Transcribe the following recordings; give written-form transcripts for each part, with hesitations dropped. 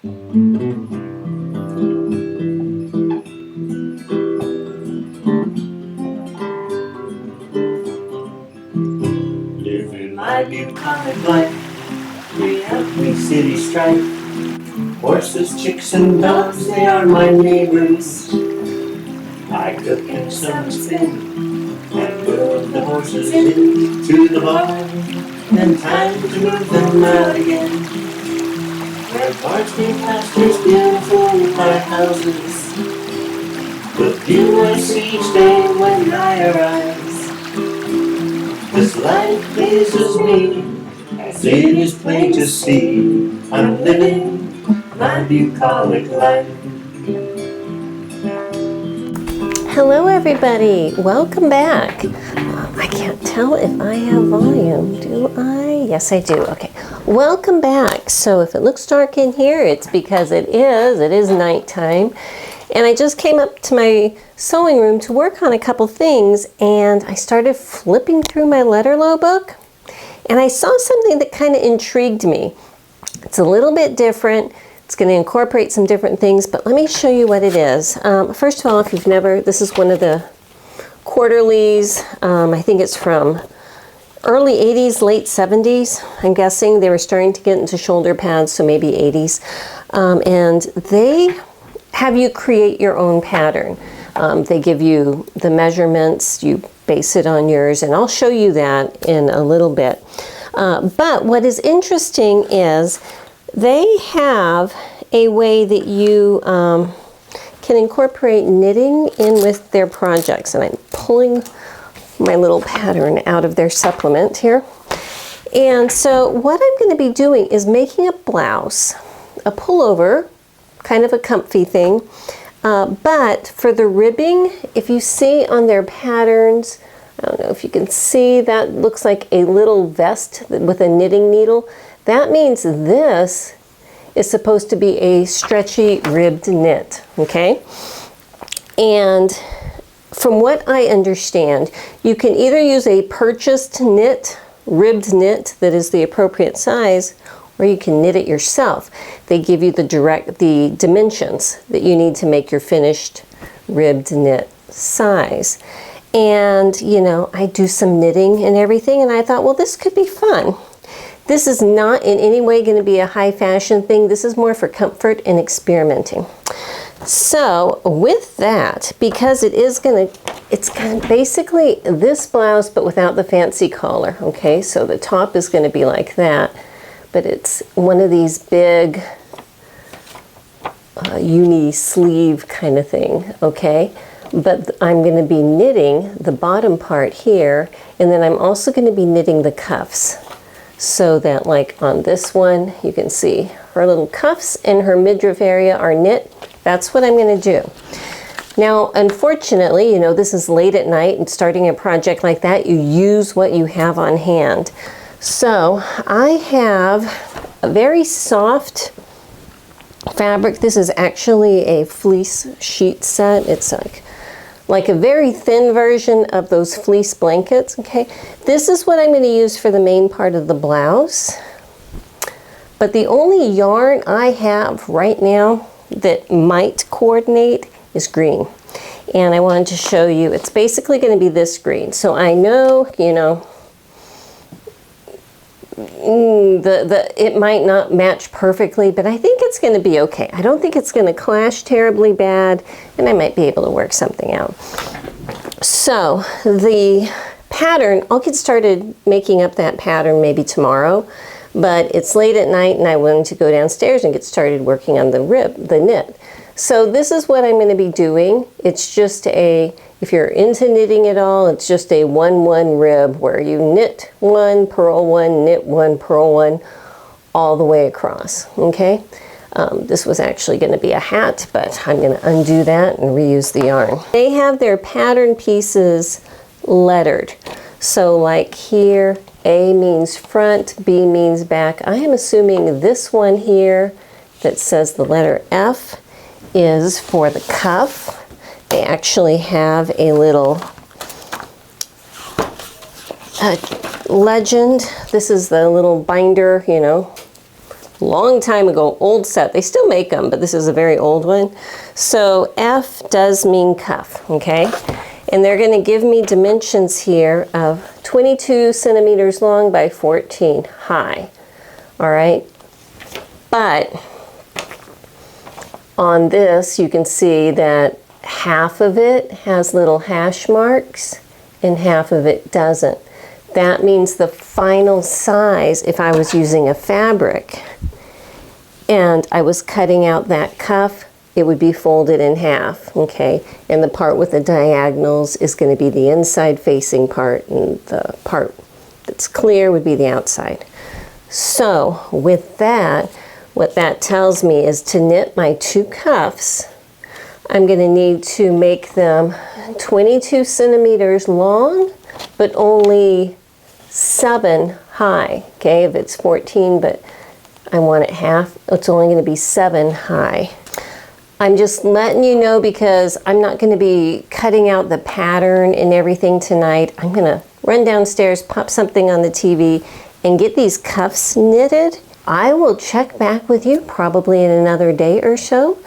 Living my bucolic life, we have city strife. Horses, chicks, and dogs, they are my neighbors. I cook and some spin, and move the horses into the barn. Then time to move them out again. Where parchment pastures beautiful with our houses, the view I see each day when I arise. This life pleases me, as it is plain to see. I'm living my bucolic life. Hello everybody, welcome back. I can't tell if I have volume, do I? Yes I do, okay. Welcome back. So if it looks dark in here, it's because it is nighttime. And I just came up to my sewing room to work on a couple things, and I started flipping through my Lutterloh book, and I saw something that kind of intrigued me. It's a little bit different. It's going to incorporate some different things, but let me show you what it is. First of all, if you've never, this is one of the quarterlies. I think it's from early 80s, late 70s. I'm guessing they were starting to get into shoulder pads, so maybe 80s. And they have you create your own pattern. They give you the measurements, you base it on yours, and I'll show you that in a little bit. But what is interesting is they have a way that you can incorporate knitting in with their projects. And I'm pulling my little pattern out of their supplement here. And so what I'm going to be doing is making a blouse, a pullover, kind of a comfy thing. But for the ribbing, if you see on their patterns, I don't know if you can see, that looks like a little vest with a knitting needle. That means this is supposed to be a stretchy ribbed knit, okay? And from what I understand, you can either use a purchased knit, ribbed knit that is the appropriate size, or you can knit it yourself. They give you the dimensions that you need to make your finished ribbed knit size. And, you know, I do some knitting and everything, and I thought, well, this could be fun. This is not in any way going to be a high fashion thing. This is more for comfort and experimenting. So with that, because it's going to basically this blouse, but without the fancy collar. Okay, so the top is going to be like that, but it's one of these big uni sleeve kind of thing. Okay. But I'm going to be knitting the bottom part here, and then I'm also going to be knitting the cuffs. So that like on this one, you can see her little cuffs and her midriff area are knit. That's what I'm going to do. Now, unfortunately, you know, this is late at night, and starting a project like that, you use what you have on hand. So I have a very soft fabric. This is actually a fleece sheet set. It's like a very thin version of those fleece blankets, okay? This is what I'm going to use for the main part of the blouse. But the only yarn I have right now that might coordinate is green. And I wanted to show you, it's basically going to be this green. So I know, you know, it might not match perfectly, but I think it's going to be okay. I don't think it's going to clash terribly bad, and I might be able to work something out. So the pattern, I'll get started making up that pattern maybe tomorrow, but it's late at night and I wanted to go downstairs and get started working on the knit. So this is what I'm going to be doing. It's just if you're into knitting at all, it's just a 1-1 rib where you knit 1, purl 1, knit 1, purl 1, all the way across, okay? This was actually going to be a hat, but I'm going to undo that and reuse the yarn. They have their pattern pieces lettered. So like here, A means front, B means back. I am assuming this one here that says the letter F is for the cuff. They actually have a little legend. This is the little binder, you know, long time ago, old set. They still make them, but this is a very old one. So F does mean cuff, okay? And they're going to give me dimensions here of 22 centimeters long by 14 high. All right. But on this, you can see that half of it has little hash marks and half of it doesn't. That means the final size, if I was using a fabric and I was cutting out that cuff, it would be folded in half, okay? And the part with the diagonals is going to be the inside facing part, and the part that's clear would be the outside. So with that, what that tells me is to knit my 2 cuffs, I'm going to need to make them 22 centimeters long, but only 7 high, okay? If it's 14, but I want it half, it's only going to be 7 high. I'm just letting you know because I'm not going to be cutting out the pattern and everything tonight. I'm going to run downstairs, pop something on the TV, and get these cuffs knitted. I will check back with you probably in another day or so,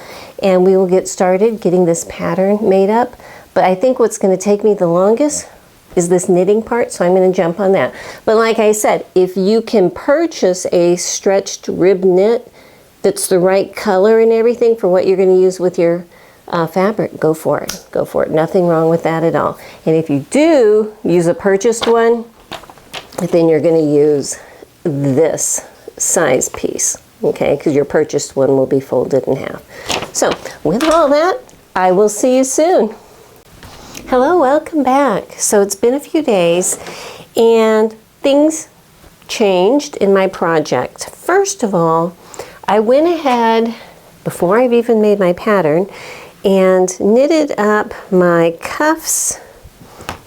and we will get started getting this pattern made up. But I think what's going to take me the longest is this knitting part, so I'm going to jump on that. But like I said, if you can purchase a stretched rib knit that's the right color and everything for what you're going to use with your fabric, go for it. Go for it. Nothing wrong with that at all. And if you do use a purchased one, then you're going to use this size piece, okay? Because your purchased one will be folded in half. So with all that, I will see you soon. Hello, welcome back. So it's been a few days and things changed in my project. First of all, I went ahead, before I've even made my pattern, and knitted up my cuffs.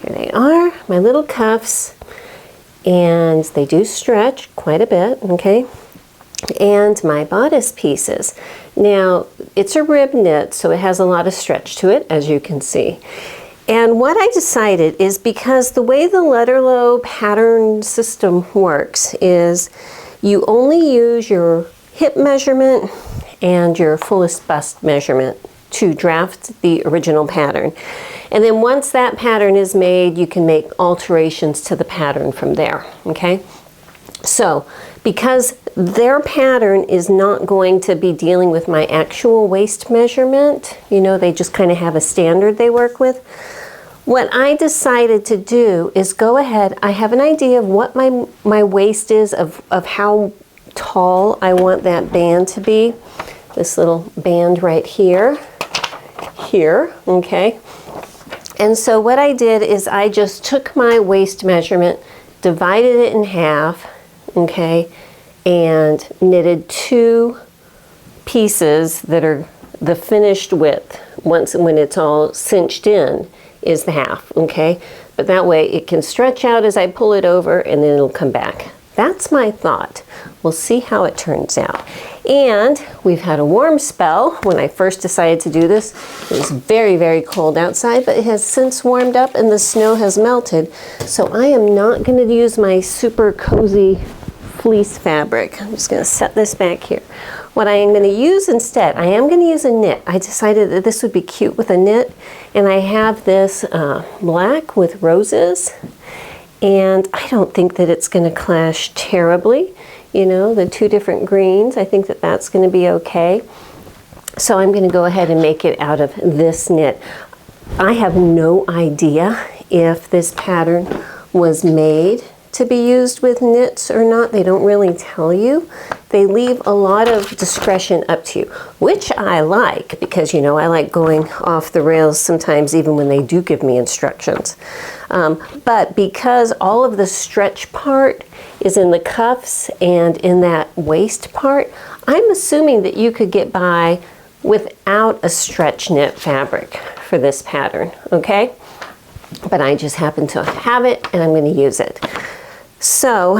Here they are, my little cuffs, and they do stretch quite a bit, okay? And my bodice pieces. Now, it's a rib knit, so it has a lot of stretch to it, as you can see. And what I decided is, because the way the Lutterloh pattern system works is you only use your hip measurement and your fullest bust measurement to draft the original pattern. And then once that pattern is made, you can make alterations to the pattern from there, okay? So, because their pattern is not going to be dealing with my actual waist measurement, you know, they just kind of have a standard they work with. What I decided to do is go ahead, I have an idea of what my waist is, of how tall I want that band to be. This little band right here, okay? And so what I did is I just took my waist measurement, divided it in half, okay, and knitted 2 pieces that are the finished width. When it's all cinched in is the half, okay? But that way it can stretch out as I pull it over and then it'll come back. That's my thought. We'll see how it turns out. And we've had a warm spell. When I first decided to do this, it was very, very cold outside, but it has since warmed up and the snow has melted. So I am not going to use my super cozy fleece fabric. I'm just going to set this back here. What I am going to use instead, I am going to use a knit. I decided that this would be cute with a knit, and I have this black with roses, and I don't think that it's going to clash terribly. You know, the 2 different greens, I think that that's going to be okay. So I'm going to go ahead and make it out of this knit. I have no idea if this pattern was made to be used with knits or not. They don't really tell you. They leave a lot of discretion up to you, which I like, because, you know, I like going off the rails sometimes even when they do give me instructions. But because all of the stretch part is in the cuffs and in that waist part, I'm assuming that you could get by without a stretch knit fabric for this pattern, okay? But I just happen to have it and I'm going to use it. So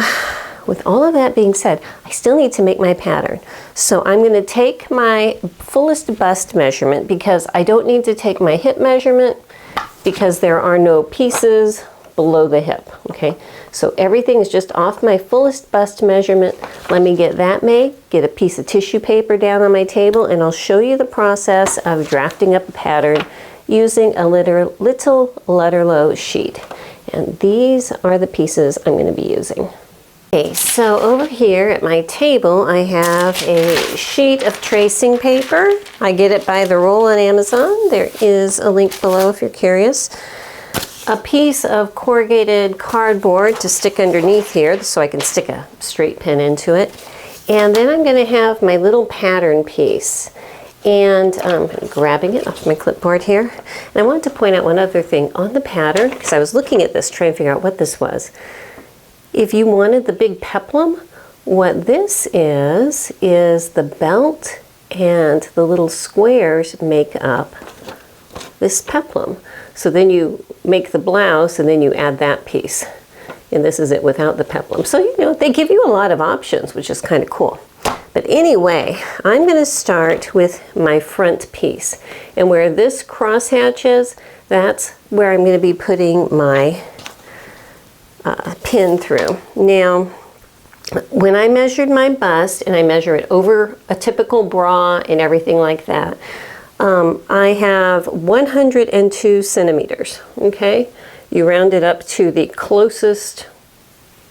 with all of that being said, I still need to make my pattern. So I'm going to take my fullest bust measurement, because I don't need to take my hip measurement because there are no pieces below the hip, okay? So everything is just off my fullest bust measurement. Let me get that made, get a piece of tissue paper down on my table, and I'll show you the process of drafting up a pattern using a little Lutterloh sheet. And these are the pieces I'm going to be using. Okay, so over here at my table, I have a sheet of tracing paper. I get it by the roll on Amazon. There is a link below if you're curious. A piece of corrugated cardboard to stick underneath here so I can stick a straight pin into it. And then I'm going to have my little pattern piece. And I'm grabbing it off my clipboard here. And I wanted to point out one other thing on the pattern, because I was looking at this trying to figure out what this was. If you wanted the big peplum, what this is the belt and the little squares make up this peplum. So then you make the blouse and then you add that piece. And this is it without the peplum. So, you know, they give you a lot of options, which is kind of cool. But anyway, I'm going to start with my front piece. And where this crosshatch is, that's where I'm going to be putting my pin through. Now, when I measured my bust, and I measure it over a typical bra and everything like that, I have 102 centimeters, okay? You round it up to the closest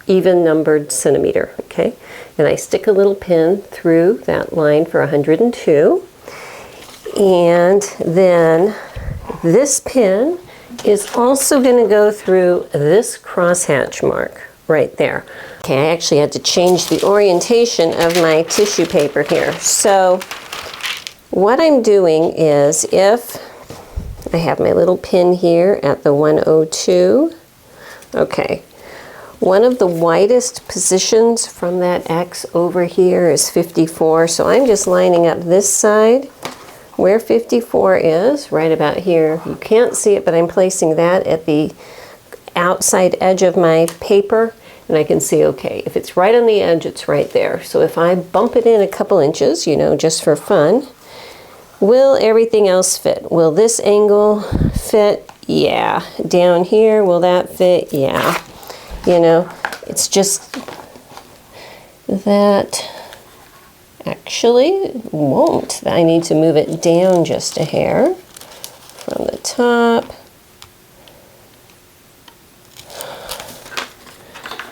even numbered centimeter, okay? And I stick a little pin through that line for 102. And then this pin is also going to go through this crosshatch mark right there. Okay, I actually had to change the orientation of my tissue paper here. So what I'm doing is, if I have my little pin here at the 102, okay, one of the widest positions from that X over here is 54, so I'm just lining up this side where 54 is, right about here. You can't see it, but I'm placing that at the outside edge of my paper, and I can see, okay, if it's right on the edge, it's right there. So if I bump it in a couple inches, you know, just for fun, will everything else fit? Will this angle fit? Yeah. Down here, will that fit? Yeah. You know, it's just that actually won't. I need to move it down just a hair from the top.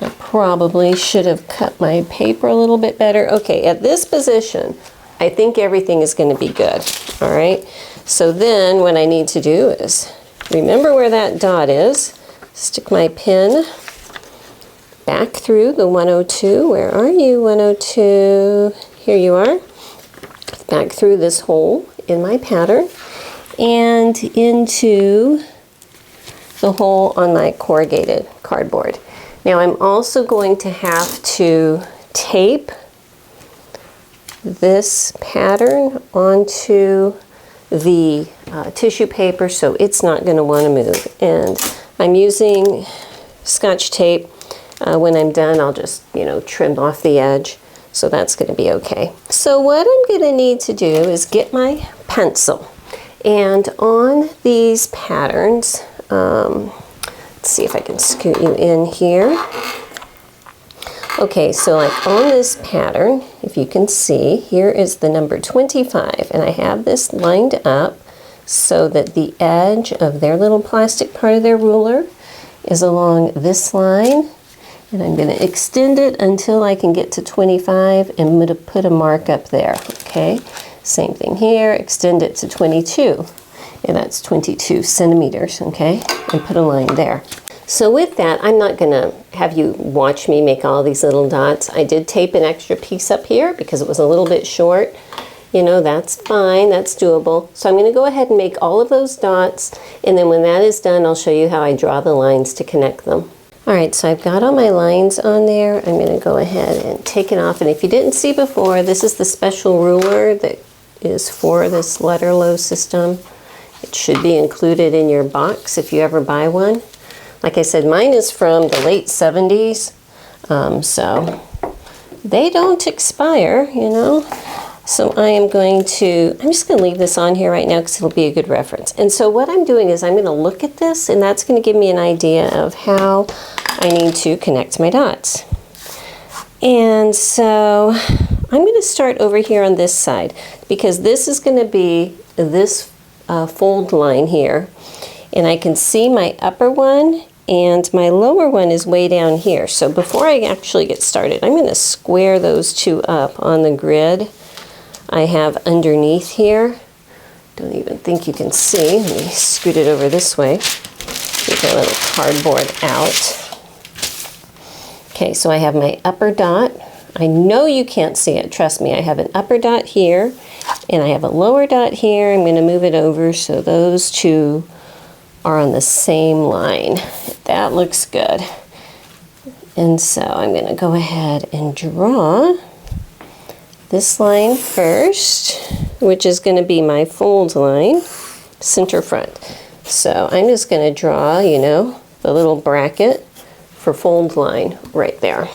I probably should have cut my paper a little bit better. Okay, at this position, I think everything is going to be good. All right, so then what I need to do is remember where that dot is, stick my pin back through the 102. Where are you, 102? Here you are. Back through this hole in my pattern and into the hole on my corrugated cardboard. Now I'm also going to have to tape this pattern onto the tissue paper so it's not going to want to move. And I'm using Scotch tape. When I'm done, I'll just, you know, trim off the edge. So that's going to be okay. So what I'm going to need to do is get my pencil. And on these patterns, let's see if I can scoot you in here. Okay, so like on this pattern, if you can see, here is the number 25. And I have this lined up so that the edge of their little plastic part of their ruler is along this line. And I'm going to extend it until I can get to 25 and I'm going to put a mark up there, okay? Same thing here, extend it to 22. And that's 22 centimeters, okay? And put a line there. So with that, I'm not going to have you watch me make all these little dots. I did tape an extra piece up here because it was a little bit short. You know, that's fine, that's doable. So I'm going to go ahead and make all of those dots. And then when that is done, I'll show you how I draw the lines to connect them. All right, so I've got all my lines on there. I'm going to go ahead and take it off. And if you didn't see before, this is the special ruler that is for this Lutterloh system. It should be included in your box if you ever buy one. Like I said, mine is from the late 70s, so they don't expire, you know. So I'm just going to leave this on here right now because it'll be a good reference. And so what I'm doing is I'm going to look at this, and that's going to give me an idea of how I need to connect my dots. And so I'm going to start over here on this side because this is going to be this fold line here. And I can see my upper one and my lower one is way down here. So before I actually get started, I'm going to square those two up on the grid I have underneath here. Don't even think you can see. Let me scoot it over this way. Get my little cardboard out. Okay, so I have my upper dot. I know you can't see it, trust me. I have an upper dot here, and I have a lower dot here. I'm going to move it over so those two are on the same line. That looks good. And so I'm going to go ahead and draw this line first, which is going to be my fold line, center front. So I'm just going to draw, you know, the little bracket for fold line right there.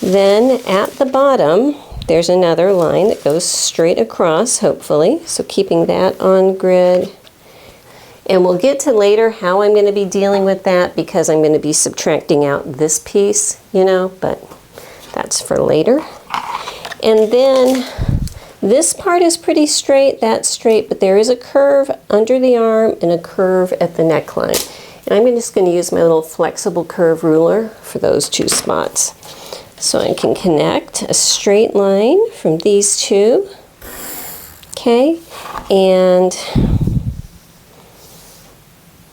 Then at the bottom, there's another line that goes straight across, hopefully. So keeping that on grid. And we'll get to later how I'm going to be dealing with that because I'm going to be subtracting out this piece, you know, but that's for later. And then this part is pretty straight, that's straight, but there is a curve under the arm and a curve at the neckline. And I'm just going to use my little flexible curve ruler for those two spots. So I can connect a straight line from these two. Okay, and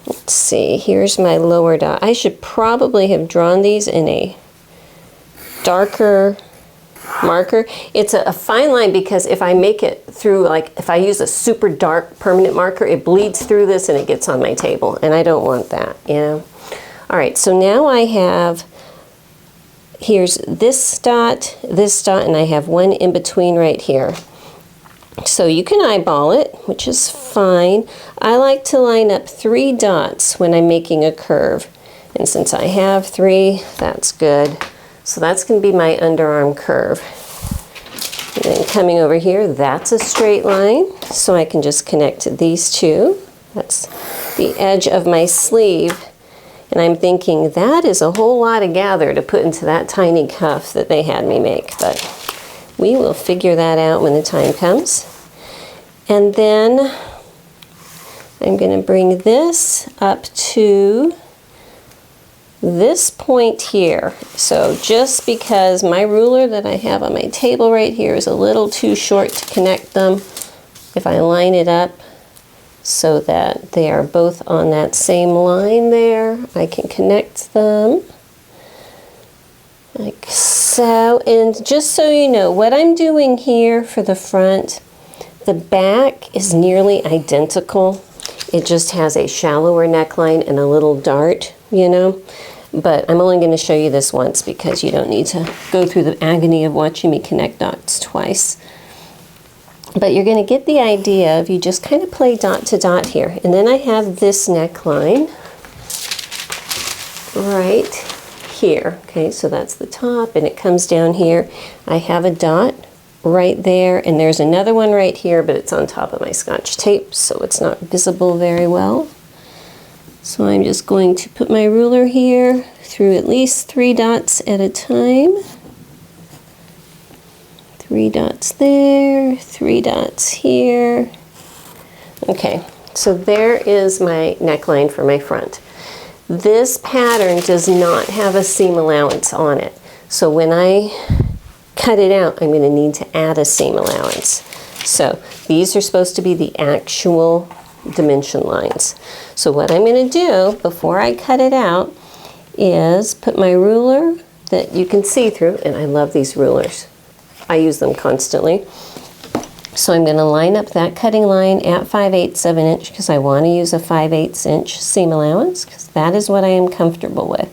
let's see, here's my lower dot. I should probably have drawn these in a darker marker. It's a fine line because if I make it through, like if I use a super dark permanent marker, it bleeds through this and it gets on my table, and I don't want that, you know. All right, so now I have, here's this dot, and I have one in between right here. So you can eyeball it, which is fine. I like to line up 3 dots when I'm making a curve. And since I have 3, that's good. So that's going to be my underarm curve. And then coming over here, that's a straight line. So I can just connect these two. That's the edge of my sleeve. And I'm thinking that is a whole lot of gather to put into that tiny cuff that they had me make. But we will figure that out when the time comes. And then I'm going to bring this up to this point here. So just because my ruler that I have on my table right here is a little too short to connect them, if I line it up so that they are both on that same line there, I can connect them like so. And just so you know, what I'm doing here for the front, the back is nearly identical. It just has a shallower neckline and a little dart, you know. But I'm only going to show you this once because you don't need to go through the agony of watching me connect dots twice. But you're going to get the idea of you just kind of play dot to dot here. And then I have this neckline right here. Okay, so that's the top and it comes down here. I have a dot right there and there's another one right here, but it's on top of my Scotch tape, so it's not visible very well. So I'm just going to put my ruler here through at least 3 dots at a time. 3 dots there, 3 dots here. Okay, so there is my neckline for my front. This pattern does not have a seam allowance on it. So when I cut it out, I'm going to need to add a seam allowance. So these are supposed to be the actual dimension lines. So what I'm going to do before I cut it out is put my ruler that you can see through, and I love these rulers. I use them constantly. So I'm going to line up that cutting line at 5/8 of an inch because I want to use a 5/8 inch seam allowance because that is what I am comfortable with.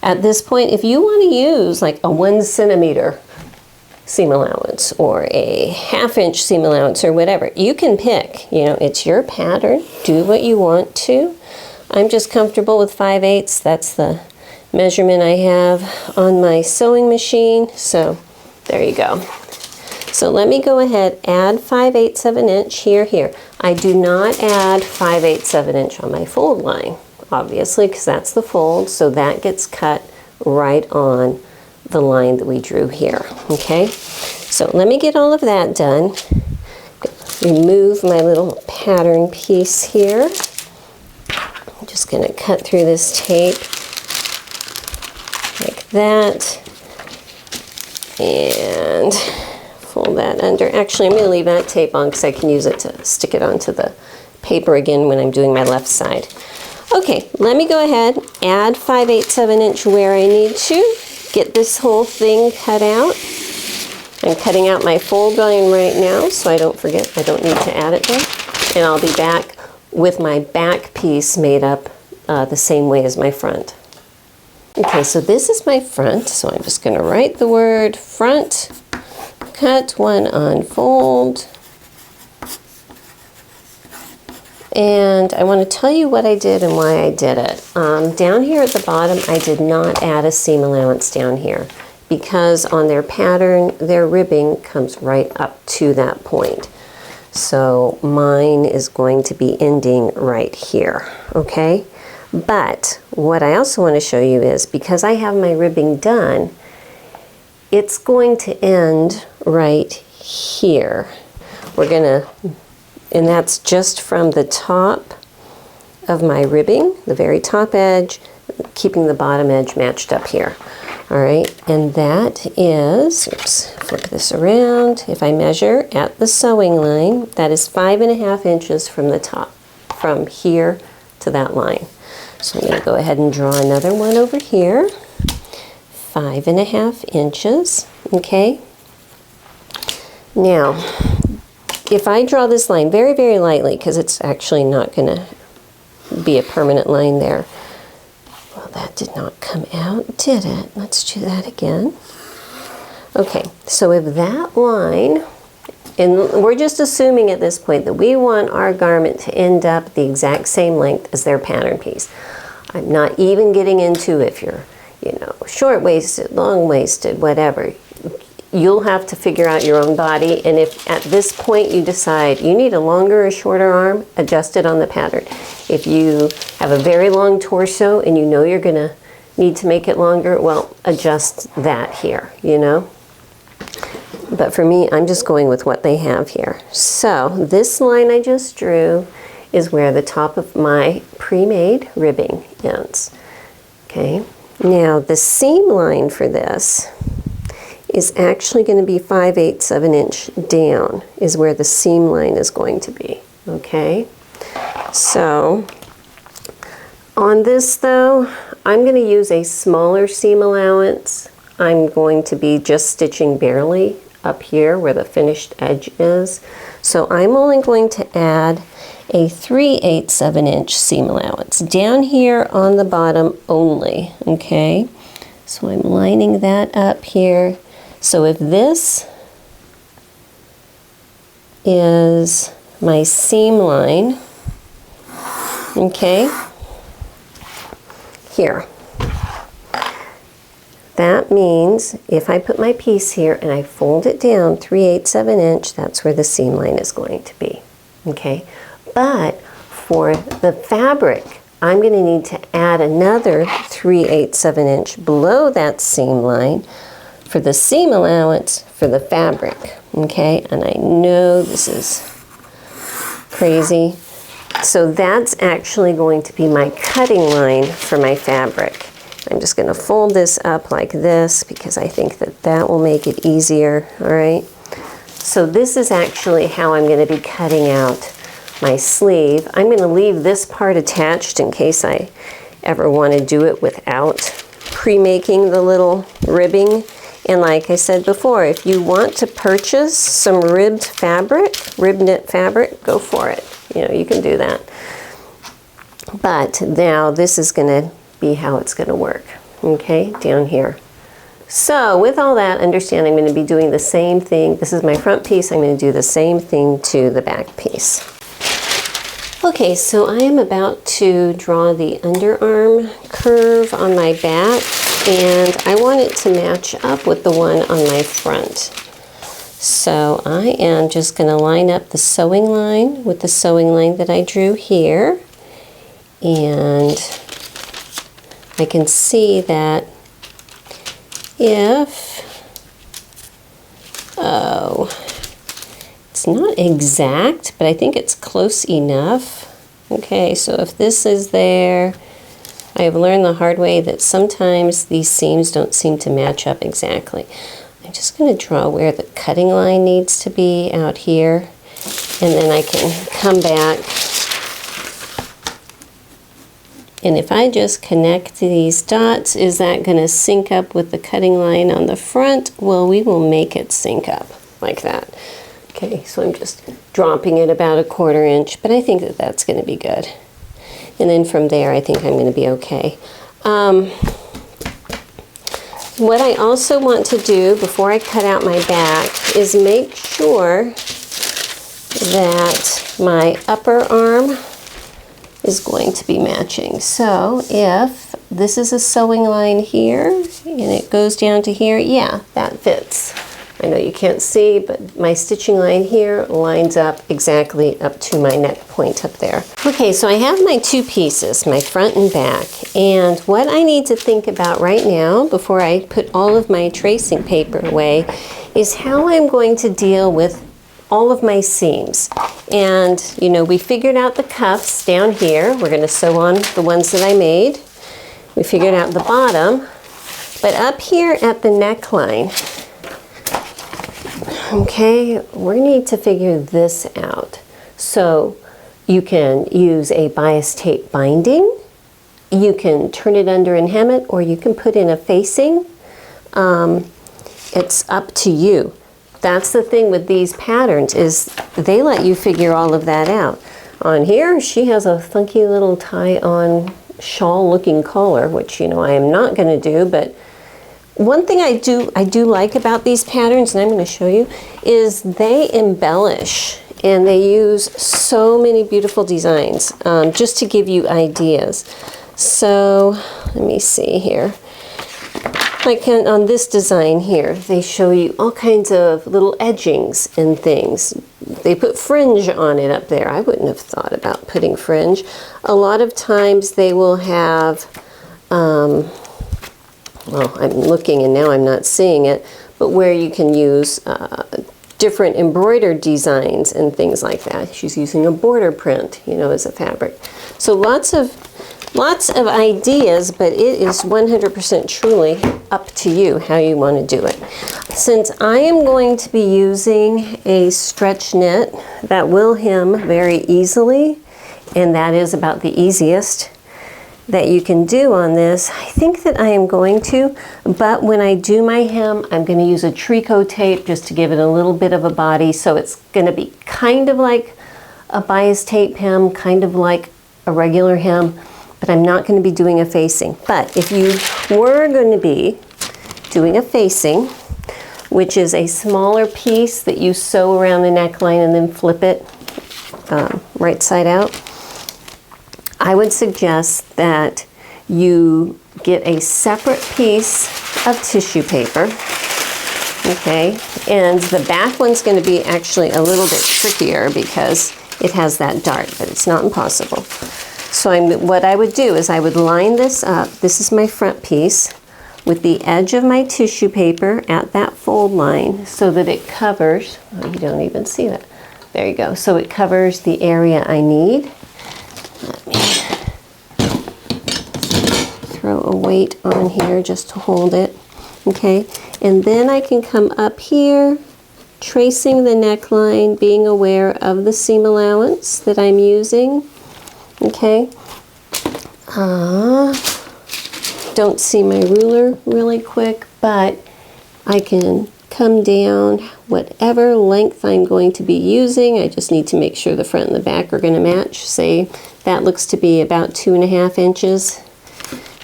At this point, if you want to use like a 1 centimeter seam allowance or a 1/2 inch seam allowance or whatever, you can pick, you know, it's your pattern, do what you want to. I'm just comfortable with 5/8. That's the measurement I have on my sewing machine, so there you go. So let me go ahead, add 5/8 of an inch here. I do not add 5/8 of an inch on my fold line, obviously, because that's the fold, so that gets cut right on the line that we drew here, okay? So let me get all of that done. Remove my little pattern piece here. I'm just going to cut through this tape like that and fold that under. Actually, I'm going to leave that tape on because I can use it to stick it onto the paper again when I'm doing my left side. Okay, let me go ahead, add 5/8 of an inch where I need to, get this whole thing cut out. I'm cutting out my fold line right now so I don't forget, I don't need to add it there. And I'll be back with my back piece made up the same way as my front. Okay, so this is my front, so I'm just going to write the word front, cut one unfold, and I want to tell you what I did and why I did it. Down here at the bottom, I did not add a seam allowance down here because on their pattern, their ribbing comes right up to that point. So mine is going to be ending right here, okay? But what I also want to show you is because I have my ribbing done, it's going to end right here. We're gonna, and that's just from the top of my ribbing, the very top edge, keeping the bottom edge matched up here. All right, and that is, oops, flip this around. If I measure at the sewing line, that is 5.5 inches from the top, from here to that line. So I'm going to go ahead and draw another one over here, 5.5 inches, okay? Now, if I draw this line very, very lightly, because it's actually not going to be a permanent line there. Well, that did not come out, did it? Let's do that again. Okay, so if that line, and we're just assuming at this point that we want our garment to end up the exact same length as their pattern piece. I'm not even getting into if you're, you know, short-waisted, long-waisted, whatever. You'll have to figure out your own body, and if at this point you decide you need a longer or shorter arm, adjust it on the pattern. If you have a very long torso and you know you're gonna need to make it longer, well, adjust that here, you know? But for me, I'm just going with what they have here. So this line I just drew is where the top of my pre-made ribbing ends, okay? Now the seam line for this is actually going to be 5/8 of an inch down is where the seam line is going to be, okay? So on this though, I'm going to use a smaller seam allowance. I'm going to be just stitching barely up here where the finished edge is. So I'm only going to add a 3/8 of an inch seam allowance down here on the bottom only, okay? So I'm lining that up here. So if this is my seam line, okay, here, that means if I put my piece here and I fold it down 3/8 of an inch, that's where the seam line is going to be, okay? But for the fabric, I'm going to need to add another 3/8 of an inch below that seam line for the seam allowance for the fabric, okay? And I know this is crazy. So that's actually going to be my cutting line for my fabric. I'm just going to fold this up like this because I think that that will make it easier, all right? So this is actually how I'm going to be cutting out my sleeve. I'm going to leave this part attached in case I ever want to do it without pre-making the little ribbing. And like I said before, if you want to purchase some ribbed fabric, rib knit fabric, go for it. You know, you can do that. But now this is going to be how it's going to work, okay, down here. So with all that, understand I'm going to be doing the same thing. This is my front piece. I'm going to do the same thing to the back piece. Okay, so I am about to draw the underarm curve on my back, and I want it to match up with the one on my front. So I am just going to line up the sewing line with the sewing line that I drew here. And I can see that if, oh, it's not exact, but I think it's close enough. Okay, so if this is there, I have learned the hard way that sometimes these seams don't seem to match up exactly. I'm just going to draw where the cutting line needs to be out here, and then I can come back. And if I just connect these dots, is that going to sync up with the cutting line on the front? Well, we will make it sync up like that. Okay, so I'm just dropping it about 1/4 inch, but I think that that's going to be good. And then from there, I think I'm going to be okay. What I also want to do before I cut out my back is make sure that my upper arm is going to be matching. So if this is a sewing line here and it goes down to here, yeah, that fits. I know you can't see, but my stitching line here lines up exactly up to my neck point up there. Okay, so I have my 2 pieces, my front and back, and what I need to think about right now before I put all of my tracing paper away is how I'm going to deal with all of my seams. And you know, we figured out the cuffs down here. We're going to sew on the ones that I made. We figured out the bottom, but up here at the neckline, okay, we need to figure this out. So you can use a bias tape binding, you can turn it under and hem it, or you can put in a facing. It's up to you. That's the thing with these patterns, is they let you figure all of that out. On here, she has a funky little tie-on shawl-looking collar, which, you know, I am not going to do, but one thing I do like about these patterns, and I'm going to show you, is they embellish and they use so many beautiful designs just to give you ideas. So let me see here. Like on this design here, they show you all kinds of little edgings and things. They put fringe on it up there. I wouldn't have thought about putting fringe. A lot of times they will have, well, I'm looking and now I'm not seeing it, but where you can use different embroidered designs and things like that. She's using a border print, you know, as a fabric. So lots of ideas, but it is 100% truly up to you how you want to do it. Since I am going to be using a stretch knit that will hem very easily, and that is about the easiest that you can do on this, I think that I am going to, but when I do my hem, I'm going to use a tricot tape just to give it a little bit of a body, so it's going to be kind of like a bias tape hem, kind of like a regular hem, but I'm not going to be doing a facing. But if you were going to be doing a facing, which is a smaller piece that you sew around the neckline and then flip it right side out, I would suggest that you get a separate piece of tissue paper, okay? And the back one's going to be actually a little bit trickier because it has that dart, but it's not impossible. So what I would do is I would line this up. This is my front piece with the edge of my tissue paper at that fold line so that it covers, oh, you don't even see that. There you go. So it covers the area I need. Let me throw a weight on here just to hold it. Okay, and then I can come up here, tracing the neckline, being aware of the seam allowance that I'm using. Okay, don't see my ruler really quick, but I can come down whatever length I'm going to be using. I just need to make sure the front and the back are going to match. Say that looks to be about 2.5 inches.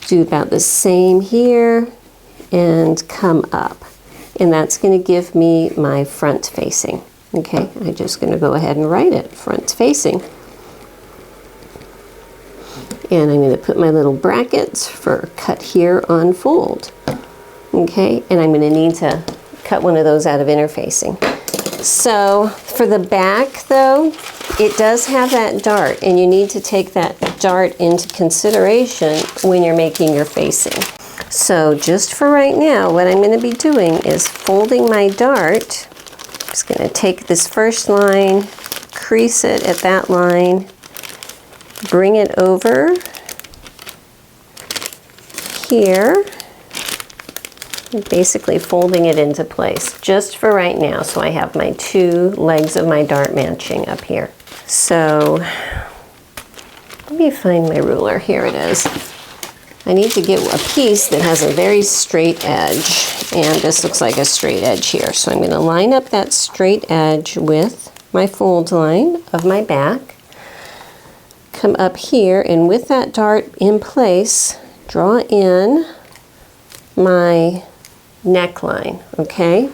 Do about the same here and come up. And that's going to give me my front facing. Okay, I'm just going to go ahead and write it, front facing. And I'm going to put my little brackets for cut here on fold. Okay, and I'm going to need to cut one of those out of interfacing. So for the back though, it does have that dart, and you need to take that dart into consideration when you're making your facing. So just for right now, what I'm going to be doing is folding my dart. I'm just going to take this first line, crease it at that line, bring it over here, basically folding it into place just for right now. So I have my two legs of my dart matching up here. So let me find my ruler. Here it is. I need to get a piece that has a very straight edge, and this looks like a straight edge here. So I'm going to line up that straight edge with my fold line of my back, come up here, and with that dart in place, draw in my neckline, okay?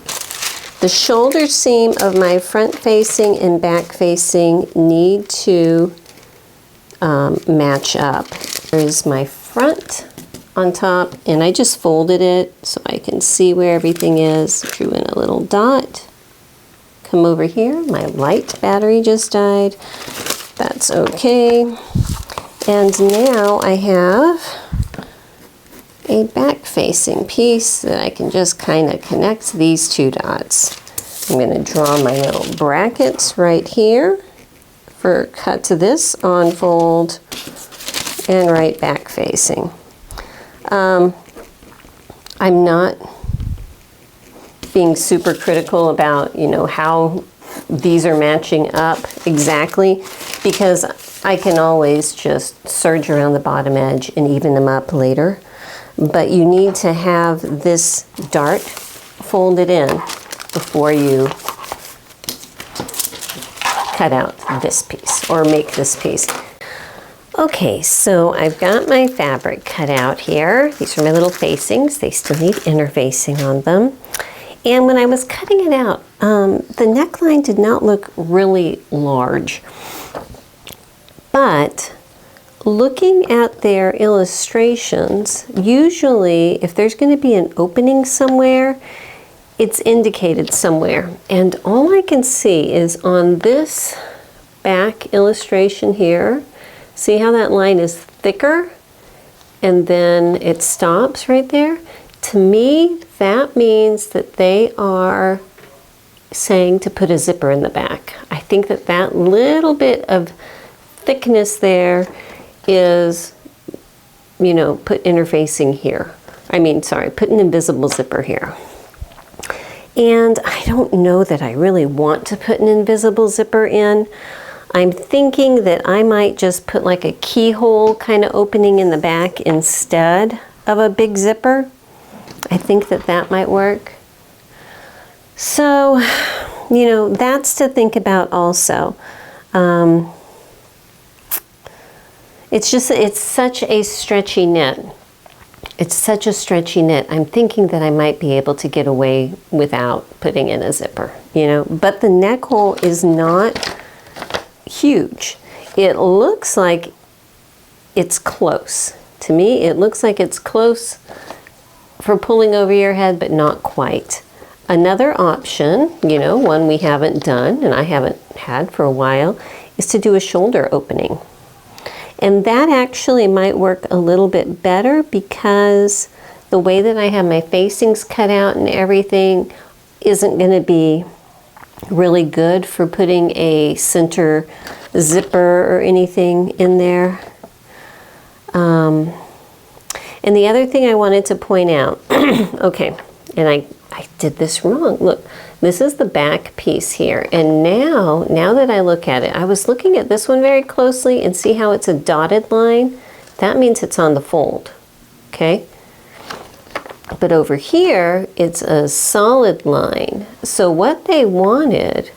The shoulder seam of my front facing and back facing need to match up. There's my front on top, and I just folded it so I can see where everything is. Drew in a little dot. Come over here. My light battery just died. That's okay. And now I have a back facing piece that I can just kind of connect these two dots. I'm going to draw my little brackets right here for cut to this on fold and right back facing. I'm not being super critical about, you know, how these are matching up exactly, because I can always just serge around the bottom edge and even them up later. But you need to have this dart folded in before you cut out this piece or make this piece. Okay, so I've got my fabric cut out here. These are my little facings. They still need interfacing on them. And when I was cutting it out, the neckline did not look really large. But looking at their illustrations, usually if there's going to be an opening somewhere, it's indicated somewhere. And all I can see is on this back illustration here, see how that line is thicker and then it stops right there? To me, that means that they are saying to put a zipper in the back. I think that that little bit of thickness there is, you know, put interfacing here. Put an invisible zipper here. And I don't know that I really want to put an invisible zipper in. I'm thinking that I might just put like a keyhole kind of opening in the back instead of a big zipper. I think that that might work. So, you know, that's to think about also. It's such a stretchy knit. It's such a stretchy knit. I'm thinking that I might be able to get away without putting in a zipper, you know, but the neck hole is not huge. It looks like it's close. To me, it looks like it's close for pulling over your head, but not quite. Another option, you know, one we haven't done and I haven't had for a while, is to do a shoulder opening. And that actually might work a little bit better because the way that I have my facings cut out and everything isn't going to be really good for putting a center zipper or anything in there. And the other thing I wanted to point out, okay, and I did this wrong. Look, this is the back piece here. And now that I look at it, I was looking at this one very closely and see how it's a dotted line. That means it's on the fold, okay? But over here, it's a solid line. So what they wanted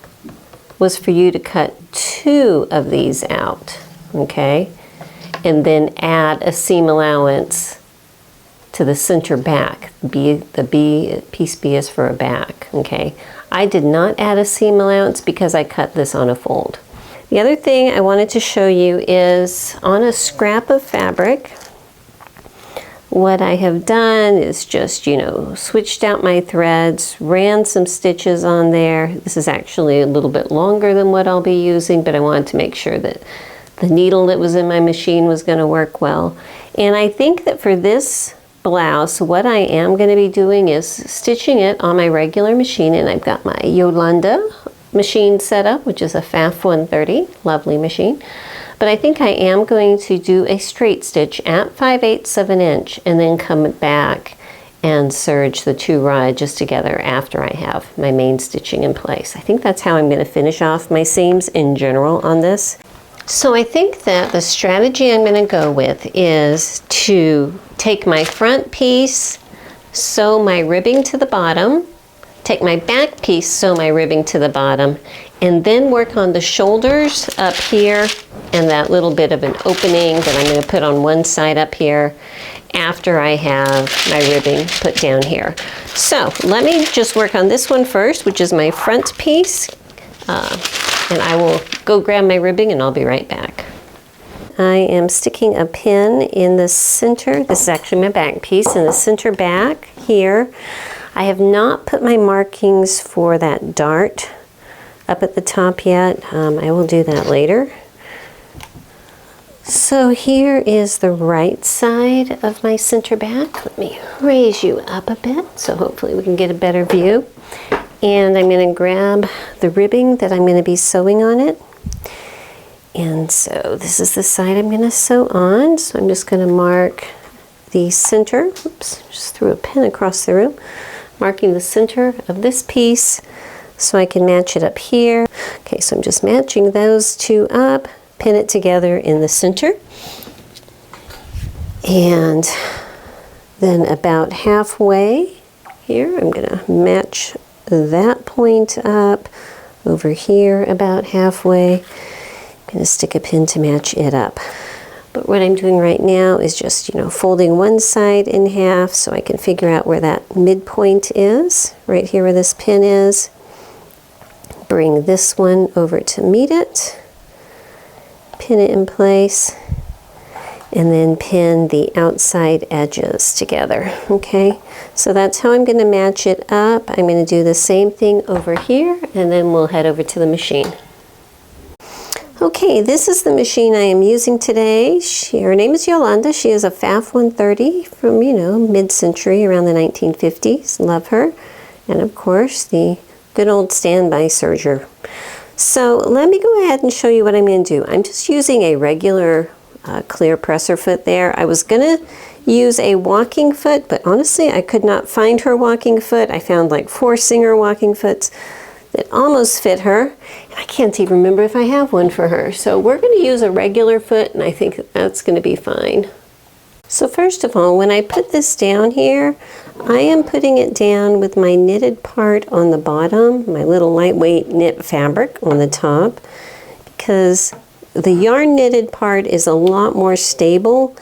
was for you to cut 2 of these out, okay? And then add a seam allowance to the center back. Piece B is for a back, okay? I did not add a seam allowance because I cut this on a fold. The other thing I wanted to show you is on a scrap of fabric, what I have done is just, you know, switched out my threads, ran some stitches on there. This is actually a little bit longer than what I'll be using, but I wanted to make sure that the needle that was in my machine was going to work well. And I think that for this blouse, what I am going to be doing is stitching it on my regular machine, and I've got my Yolanda machine set up, which is a FAF 130, lovely machine. But I think I am going to do a straight stitch at 5/8 of an inch and then come back and serge the 2 raw edges together after I have my main stitching in place. I think that's how I'm going to finish off my seams in general on this. So I think that the strategy I'm going to go with is to take my front piece, sew my ribbing to the bottom, take my back piece, sew my ribbing to the bottom, and then work on the shoulders up here and that little bit of an opening that I'm going to put on one side up here after I have my ribbing put down here. So let me just work on this one first, which is my front piece, and I will go grab my ribbing and I'll be right back. I am sticking a pin in the center. This is actually my back piece, in the center back here. I have not put my markings for that dart up at the top yet. I will do that later. So here is the right side of my center back. Let me raise you up a bit so hopefully we can get a better view. And I'm going to grab the ribbing that I'm going to be sewing on it. And so this is the side I'm going to sew on. So I'm just going to mark the center. Oops, just threw a pin across the room. Marking the center of this piece so I can match it up here. Okay, so I'm just matching those two up, pin it together in the center. And then about halfway here, I'm going to match that point up. Over here, about halfway, I'm going to stick a pin to match it up. But what I'm doing right now is just, you know, folding one side in half so I can figure out where that midpoint is, right here where this pin is. Bring this one over to meet it, pin it in place, and then pin the outside edges together, okay? So that's how I'm going to match it up. I'm going to do the same thing over here, and then we'll head over to the machine. Okay, this is the machine I am using today. Her name is Yolanda. She is a FAF 130 from, you know, mid-century, around the 1950s. Love her. And of course, the good old standby serger. So let me go ahead and show you what I'm going to do. I'm just using a regular clear presser foot there. I was going to use a walking foot, but honestly, I could not find her walking foot. I found like 4 Singer walking foots that almost fit her, and I can't even remember if I have one for her. So we're going to use a regular foot, and I think that's going to be fine. So first of all, when I put this down here, I am putting it down with my knitted part on the bottom, my little lightweight knit fabric on the top, because the yarn knitted part is a lot more stable,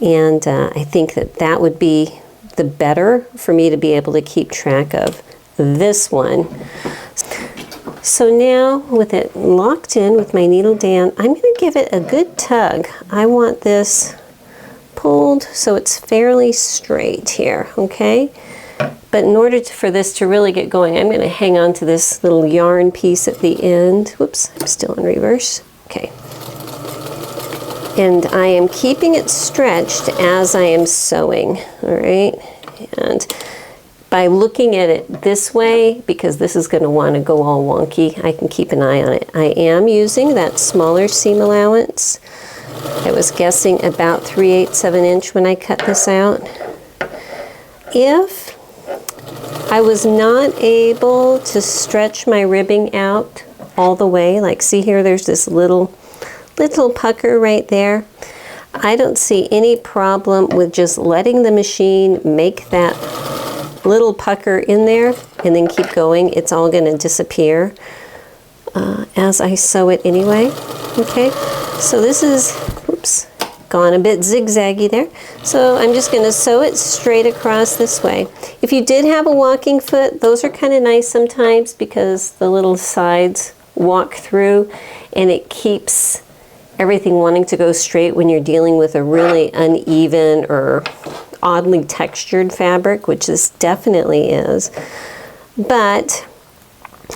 and I think that that would be the better for me to be able to keep track of this one. So now with it locked in with my needle down, I'm going to give it a good tug. I want this pulled so it's fairly straight here, okay? But in order for this to really get going, I'm going to hang on to this little yarn piece at the end. Whoops, I'm still in reverse. Okay. And I am keeping it stretched as I am sewing, all right? And by looking at it this way, because this is going to want to go all wonky, I can keep an eye on it. I am using that smaller seam allowance. I was guessing about 3/8 of an inch when I cut this out. If I was not able to stretch my ribbing out all the way, like see here, there's this little pucker right there. I don't see any problem with just letting the machine make that little pucker in there and then keep going. It's all going to disappear as I sew it anyway. Okay, so this is, oops, gone a bit zigzaggy there. So I'm just going to sew it straight across this way. If you did have a walking foot, those are kind of nice sometimes because the little sides walk through and it keeps everything wanting to go straight when you're dealing with a really uneven or oddly textured fabric, which this definitely is. But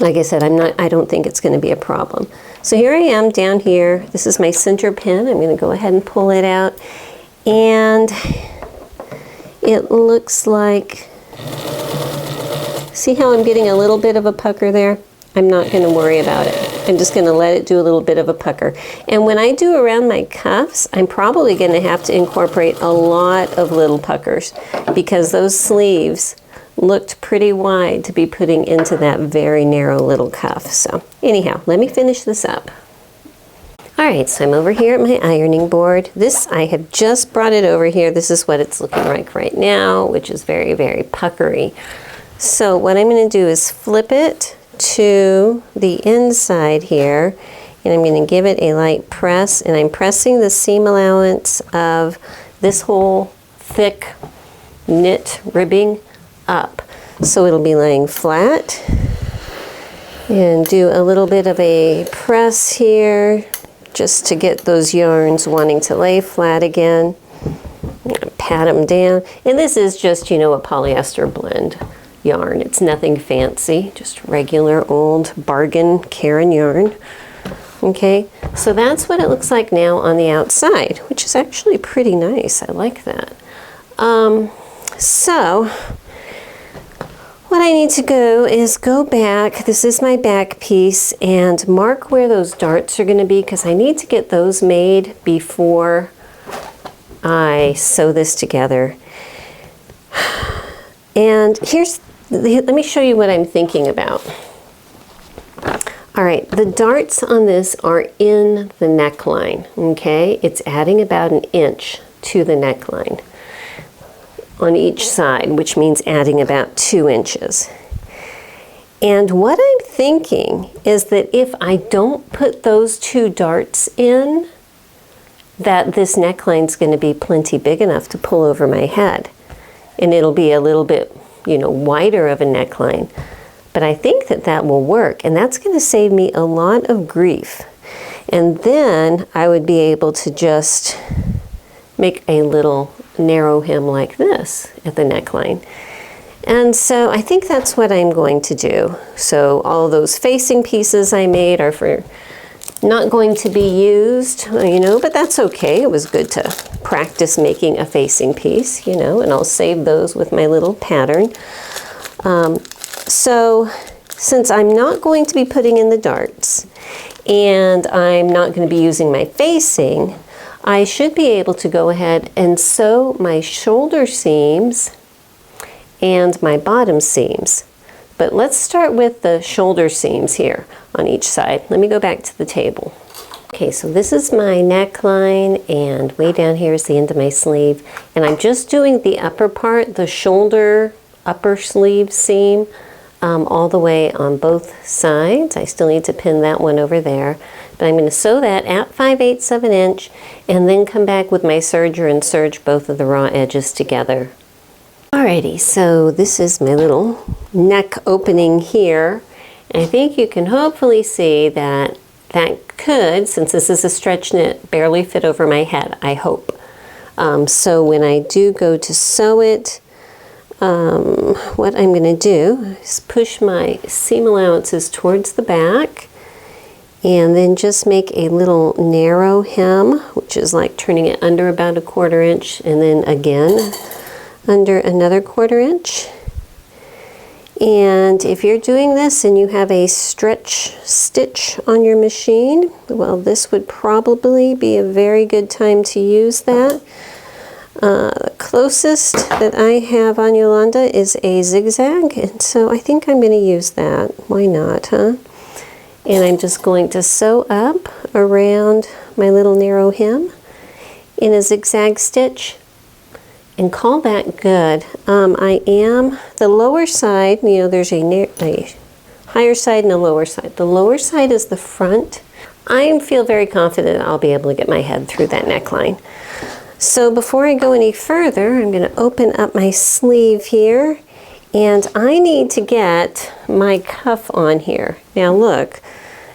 like I said, I don't think it's going to be a problem. So here I am down here. This is my center pin. I'm going to go ahead and pull it out. And it looks like, see how I'm getting a little bit of a pucker there? I'm not going to worry about it. I'm just going to let it do a little bit of a pucker. And when I do around my cuffs, I'm probably going to have to incorporate a lot of little puckers because those sleeves looked pretty wide to be putting into that very narrow little cuff. So anyhow, let me finish this up. All right, so I'm over here at my ironing board. This, I have just brought it over here. This is what it's looking like right now, which is very, very puckery. So what I'm going to do is flip it to the inside here, and I'm going to give it a light press, and I'm pressing the seam allowance of this whole thick knit ribbing up. So it'll be laying flat, and do a little bit of a press here just to get those yarns wanting to lay flat again. Pat them down, and this is just, you know, a polyester blend yarn. It's nothing fancy, just regular old bargain Caron yarn. Okay, so that's what it looks like now on the outside, which is actually pretty nice. I like that. So what I need to go is go back. This is my back piece, and mark where those darts are going to be because I need to get those made before I sew this together. And let me show you what I'm thinking about. All right, the darts on this are in the neckline, okay? It's adding about 1 inch to the neckline on each side, which means adding about 2 inches. And what I'm thinking is that if I don't put those 2 darts in, that this neckline's going to be plenty big enough to pull over my head. And it'll be a little bit, you know, wider of a neckline. But I think that that will work, and that's going to save me a lot of grief. And then I would be able to just make a little narrow hem like this at the neckline. And so I think that's what I'm going to do. So all those facing pieces I made are for not going to be used, you know, but that's okay. It was good to practice making a facing piece, you know, and I'll save those with my little pattern. So since I'm not going to be putting in the darts and I'm not going to be using my facing, I should be able to go ahead and sew my shoulder seams and my bottom seams. But let's start with the shoulder seams here on each side. Let me go back to the table. Okay, so this is my neckline, and way down here is the end of my sleeve. And I'm just doing the upper part, the shoulder upper sleeve seam, all the way on both sides. I still need to pin that one over there. But I'm going to sew that at 5/8 of an inch, and then come back with my serger and serge both of the raw edges together. Alrighty, so this is my little neck opening here. And I think you can hopefully see that that could, since this is a stretch knit, barely fit over my head, I hope. So when I do go to sew it, what I'm going to do is push my seam allowances towards the back, and then just make a little narrow hem, which is like turning it under about 1/4 inch, and then again under another 1/4 inch. And if you're doing this and you have a stretch stitch on your machine, well, this would probably be a very good time to use that. The closest that I have on Yolanda is a zigzag, and so I think I'm going to use that. Why not, huh? And I'm just going to sew up around my little narrow hem in a zigzag stitch and call that good. The lower side, you know, there's a higher side and a lower side. The lower side is the front. I feel very confident I'll be able to get my head through that neckline. So before I go any further, I'm going to open up my sleeve here, and I need to get my cuff on here. Now look,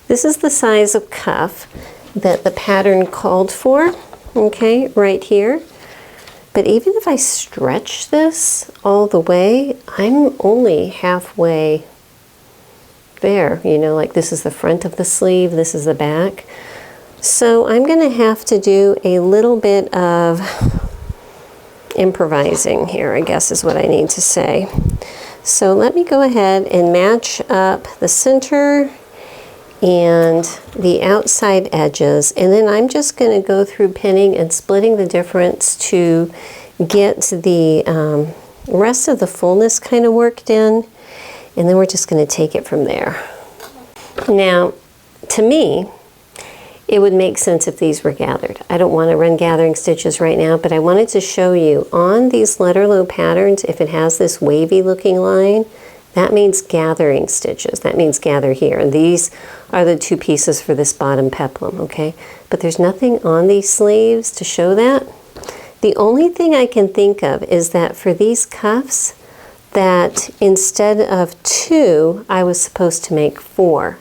this is the size of cuff that the pattern called for, okay, right here. But even if I stretch this all the way, I'm only halfway there. You know, like this is the front of the sleeve, this is the back. So I'm going to have to do a little bit of improvising here, I guess is what I need to say. So let me go ahead and match up the center and the outside edges, and then I'm just going to go through pinning and splitting the difference to get the rest of the fullness kind of worked in, and then we're just going to take it from there. Now, to me, it would make sense if these were gathered. I don't want to run gathering stitches right now, but I wanted to show you on these Lutterloh patterns, if it has this wavy looking line, that means gathering stitches. That means gather here. And these are the two pieces for this bottom peplum, okay? But there's nothing on these sleeves to show that. The only thing I can think of is that for these cuffs, that instead of 2, I was supposed to make 4.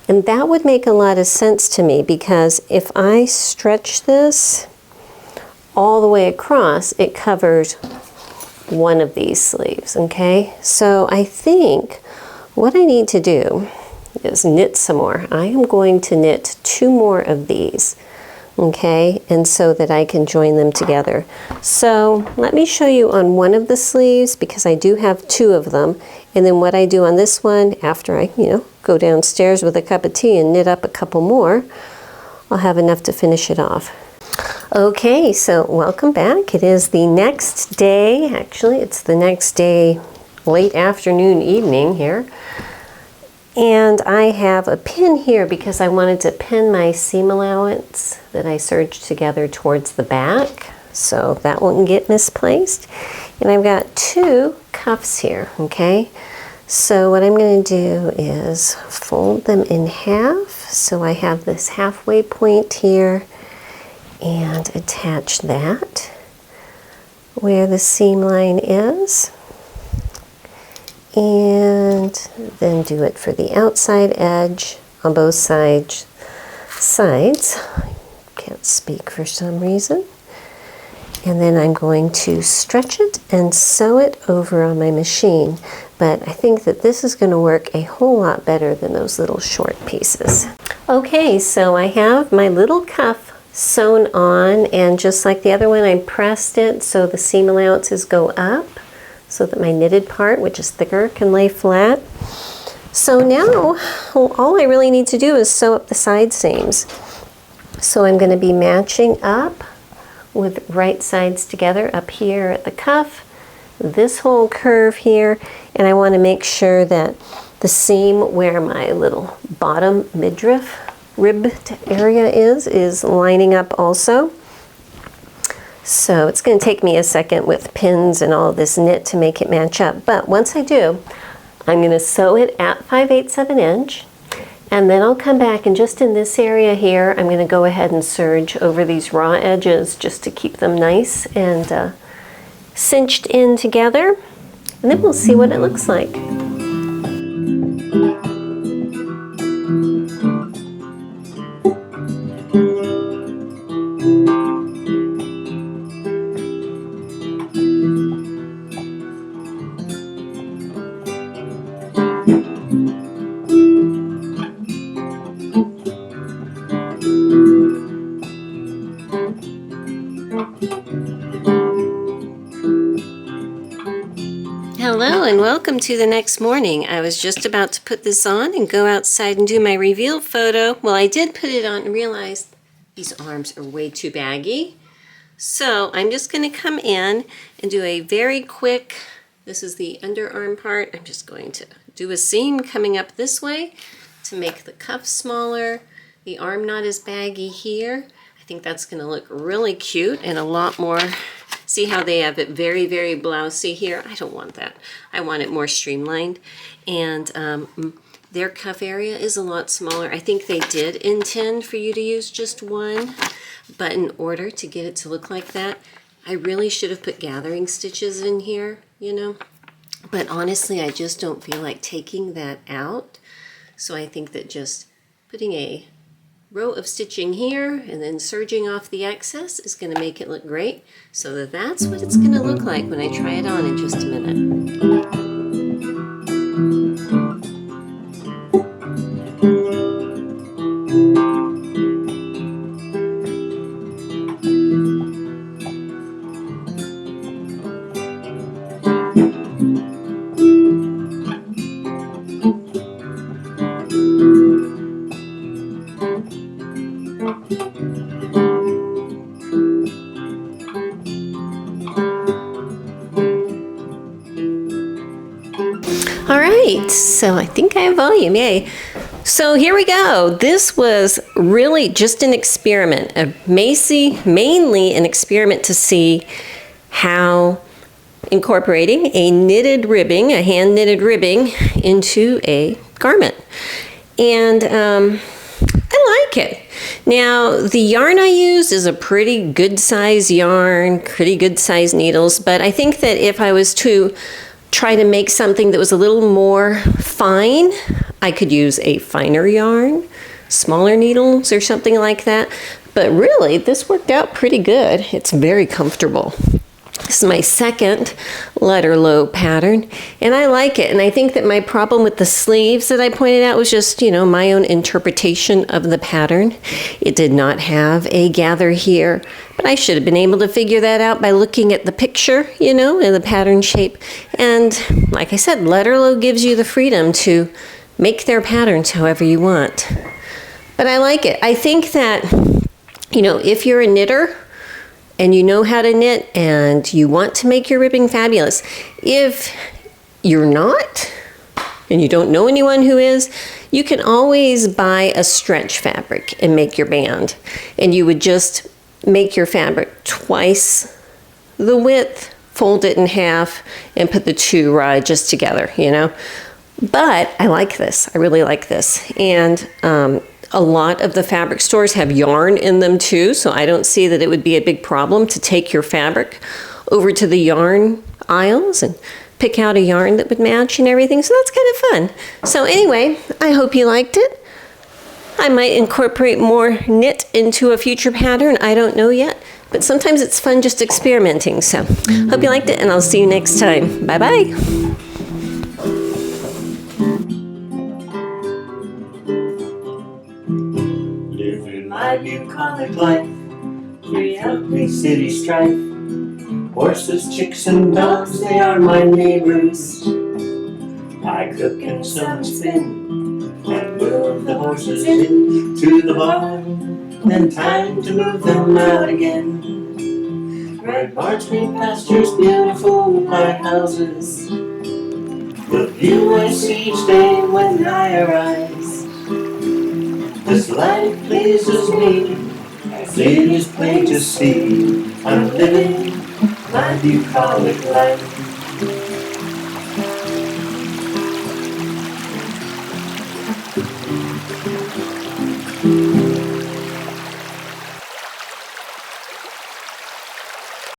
And that would make a lot of sense to me, because if I stretch this all the way across, it covers one of these sleeves, okay? So I think what I need to do is knit some more. I am going to knit 2 more of these, okay? And so that I can join them together. So let me show you on one of the sleeves, because I do have 2 of them. And then what I do on this one, after I, go downstairs with a cup of tea and knit up a couple more, I'll have enough to finish it off. Okay, so welcome back. It is the next day. Actually, it's the next day, late afternoon, evening here. And I have a pin here because I wanted to pin my seam allowance that I serged together towards the back, so that won't get misplaced. And I've got 2 cuffs here, okay? So what I'm going to do is fold them in half, so I have this halfway point here, and attach that where the seam line is, and then do it for the outside edge on both sides. Can't speak for some reason. And then I'm going to stretch it and sew it over on my machine. But I think that this is going to work a whole lot better than those little short pieces. Okay, so I have my little cuff sewn on, and just like the other one, I pressed it so the seam allowances go up so that my knitted part, which is thicker, can lay flat. So now all I really need to do is sew up the side seams. So I'm going to be matching up with right sides together up here at the cuff, this whole curve here, and I want to make sure that the seam where my little bottom midriff ribbed area is lining up also. So it's going to take me a second with pins and all this knit to make it match up, but once I do, I'm going to sew it at 5/8 of an inch, and then I'll come back, and just in this area here, I'm going to go ahead and serge over these raw edges just to keep them nice and cinched in together, and then we'll see what it looks like. Hello and welcome to the next morning. I was just about to put this on and go outside and do my reveal photo. Well, I did put it on and realized these arms are way too baggy. So I'm just going to come in and do a very quick, this is the underarm part. I'm just going to do a seam coming up this way to make the cuff smaller, the arm not as baggy here. I think that's going to look really cute and a lot more. See how they have it very, very blousy here? I don't want that. I want it more streamlined. And their cuff area is a lot smaller. I think they did intend for you to use just one, but in order to get it to look like that, I really should have put gathering stitches in here, But honestly, I just don't feel like taking that out. So I think that just putting a row of stitching here and then serging off the excess is going to make it look great. So that's what it's going to look like when I try it on in just a minute. All right, so I think I have volume, yay. So here we go. This was really just an experiment, mainly an experiment to see how incorporating a knitted ribbing, a hand knitted ribbing into a garment. And I like it. Now, the yarn I used is a pretty good size yarn, pretty good size needles, but I think that if I was to try to make something that was a little more fine, I could use a finer yarn, smaller needles or something like that. But really, this worked out pretty good. It's very comfortable. This is my second Lutterloh pattern, and I like it. And I think that my problem with the sleeves that I pointed out was just, my own interpretation of the pattern. It did not have a gather here, but I should have been able to figure that out by looking at the picture, and the pattern shape. And like I said, Lutterloh gives you the freedom to make their patterns however you want. But I like it. I think that, if you're a knitter, and you know how to knit and you want to make your ribbing fabulous. If you're not, and you don't know anyone who is, you can always buy a stretch fabric and make your band. And you would just make your fabric twice the width, fold it in half, and put the two just together, But I like this. I really like this. And a lot of the fabric stores have yarn in them too, so I don't see that it would be a big problem to take your fabric over to the yarn aisles and pick out a yarn that would match and everything. So that's kind of fun. So anyway, I hope you liked it. I might incorporate more knit into a future pattern. I don't know yet, but sometimes it's fun just experimenting. So hope you liked it, and I'll see you next time. Bye-bye. My bucolic life, free healthy city strife. Horses, chicks, and dogs, they are my neighbors. I cook and sew and spin, and move the horses into the barn. Then time to move them out again. Red barns, green pastures, beautiful white houses. The view I see each day when I arise. This life pleases me, as it is plain to see. I'm living my bucolic life.